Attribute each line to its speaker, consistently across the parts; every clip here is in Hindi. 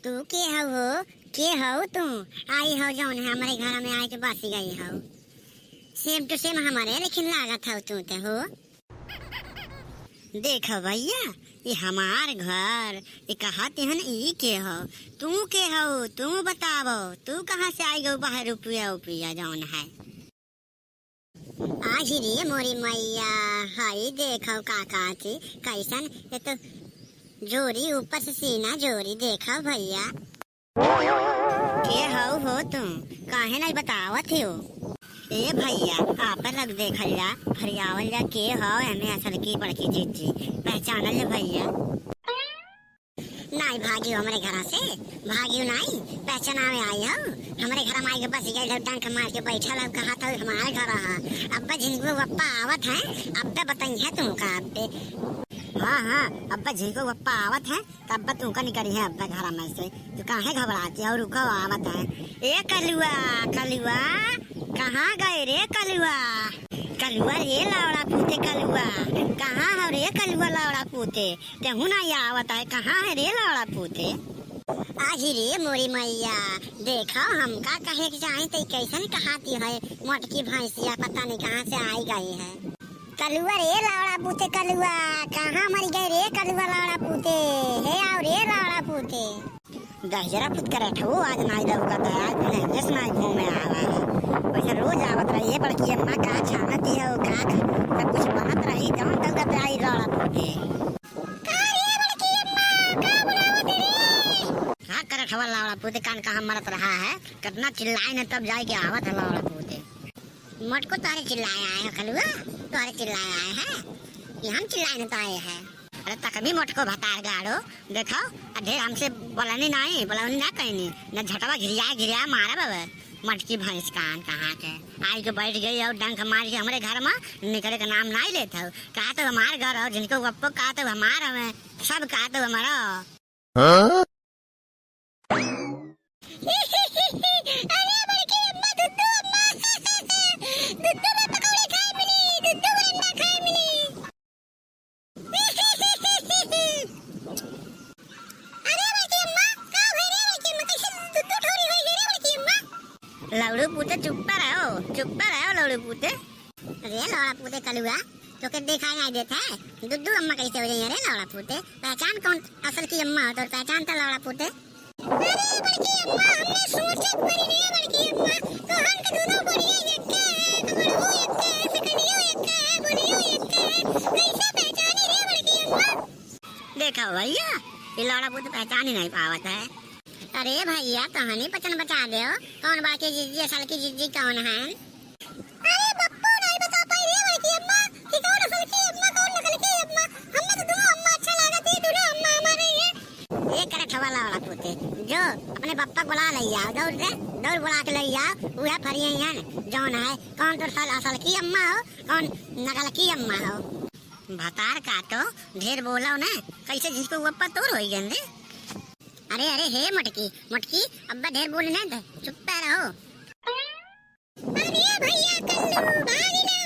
Speaker 1: तू के हो के हो तू आई हो जौन है हमारे घर में आए के बस गई हो। सेम टू सेम हमारे लेकिन लागत हो तू ते हो। देखो भैया ये हमार घर ये कहते हैं ई के हो तू बतावो तू कहाँ से आई गो बाहर रुपया उपया जौन है। आज रे मोरी मैया हाई देखो काका थी कैसन ये तो जोरी ऊपर से सीना जोरी देखो भैया। के हो तुम काहे नहीं बतावत हो। ए भैया आप लग देखल जा फरियावल जा के हो एमे असल की बड़की जीजी पहचानल ले भैया। नहीं भागियो हमारे घर से भागियो नहीं पहचाना में आई हो हमारे घर में आई के बस गई डंक मार के बैठा लग कहा था हमारे घर अब्बा झिंगू अप्पा आवत है अब्बा बताई है तुमका अब्बे। हाँ अब्बा झिंगू अप्पा आवत है तो अब्बा तुमका निकली है अब्बा घर में से तो काहे घबराती है और रुको आवत है। ए कलुआ कलुआ कहाँ गए रे कलुआ कलुआ रे लावड़ा पूते कलुआ कहाँ है रे कलुआ लावड़ा पूते तेहू नहीं आवत है कहाँ है रे लावड़ा पूते। आज रे मोरी मैया देखो हमका कहे के जाए तो कैसन कहाती है मोटकी भैंसिया पता नहीं कहाँ से आई गई है। कलुआ रे लावड़ा पूते कलुआ कहाँ मर गए रे कलुआ लावड़ा पूते हे आओ रे लावड़ा पूते। दहजरा पुत कर ठो आज नाई दउका तो आज नहीं जस नाई घूमे आवा है वैसे रोज आवत रही है बड़की अम्मा का छानती है का सब कुछ बनत रही जौन दउका तो आई लावड़ा पूते। का रे बड़की अम्मा का बुलावत रे का कर ठवा लावड़ा पूते कान कहाँ मरत रहा है कितना चिल्लाए ने तब जाए के आवत है लावड़ा पूते। मटको तारे चिल्लाए आए हैं कलुआ तारे चिल्लाए आए हैं ये हम चिल्लाए न तो आए हैं। अरे तक भी मोटको भतार गाड़ो देखो ढेर हमसे बोलनी ना कहनी न झटवा घिरिया मारा बाबा मटकी भैंस कान कहाँ के आई के बैठ गई और डंक मार के हमारे घर में निकले का नाम नहीं लेते हो कहा तो हमारे घर हो जिनको गप्पो कहा तो हमारा हमें सब कहा तो हमारा। लौड़ू पूते चुप्पा रहो लौड़ू पूते। अरे लौड़ा पूते कलुआ तो के दिखाई नहीं देता है दुद्दू अम्मा कैसे हो जाएंगे रे लौड़ा पूते पहचान कौन असल की अम्मा हो तो पहचान था लौड़ा पूते। अरे बड़की अम्मा हमने सोचे पड़ी नहीं बड़की अम्मा तो हम के दोनों बढ़िया एक है कमड़ो एक है सकड़ियो एक है बुढ़ियो एक है कैसे पहचानी रे बड़की अम्मा। देखो भैया ये लौड़ा पूते पहचान ही नहीं पावत है। अरे भैया कहानी पचन बता दो कौन बाकी जीजी असल की जीजी कौन है। अरे बप्पू नहीं बता पाई रे बड़की अम्मा कि कौन असल की अम्मा कौन नकल की अम्मा हमने तो दोनों अम्मा अच्छा लगा थी दोनों अम्मा हमारे ये करे ठवाला वाला पूते जो अपने पप्पा बुला ले आओ दौड़ बुला के ले आओ वो है फरिये हैं जौन है कौन तो असल की अम्मा हो कौन नकल की अम्मा हो। भतार का तो ढेर बोलो ना कैसे जिसको पप्पा तोड़ हो गए। अरे हे मटकी अब्बा ढेर बोले ना तो चुप रहो। अरे भैया कल्लू भागी लो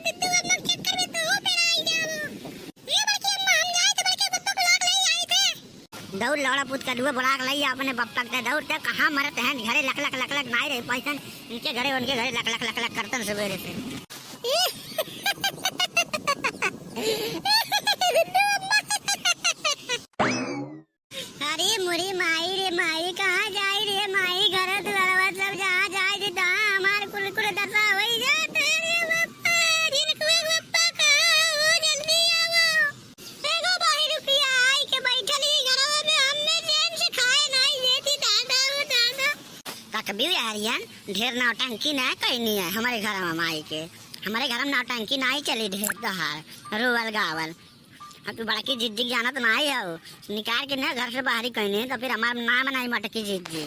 Speaker 1: दुद्दू अम्मा के चक्कर में तो हो पेराई जाओ। ये बड़की अम्मा हम जाए तो बड़के पप्पा को लाग ले आए थे दौड़ लौड़ा पूत का दुआ बुला के ले अपने पप्पा के दौड़ ते कहां मरत हैं घरे लक नहीं रहे पैसा उनके घरे लक करतन सवेरे से। मोरी माई रे माई कहाँ जाई रे माई घर द्वारा सब जहाँ जाए रे दा हमार कुल दशा होई जात रे बप्पा जिनको बप्पा कहाँ हो जल्दी आओ एगो बाही रुपया आई के बैठली घरवा में हमने चैन से खाए नहीं देती दादा तकबीर यारियन ढेर नौटंकी ना कहनी है हमारे घर में माई के हमारे घर में नौटंकी नहीं चली ढेर दहार रोवल गावल अब तो बड़ा की जिद्दी जाना तो ना ही हो निकाल के ना घर से बाहर ही कहने तो फिर हमारा नाम नहीं मटकी जिद्दी।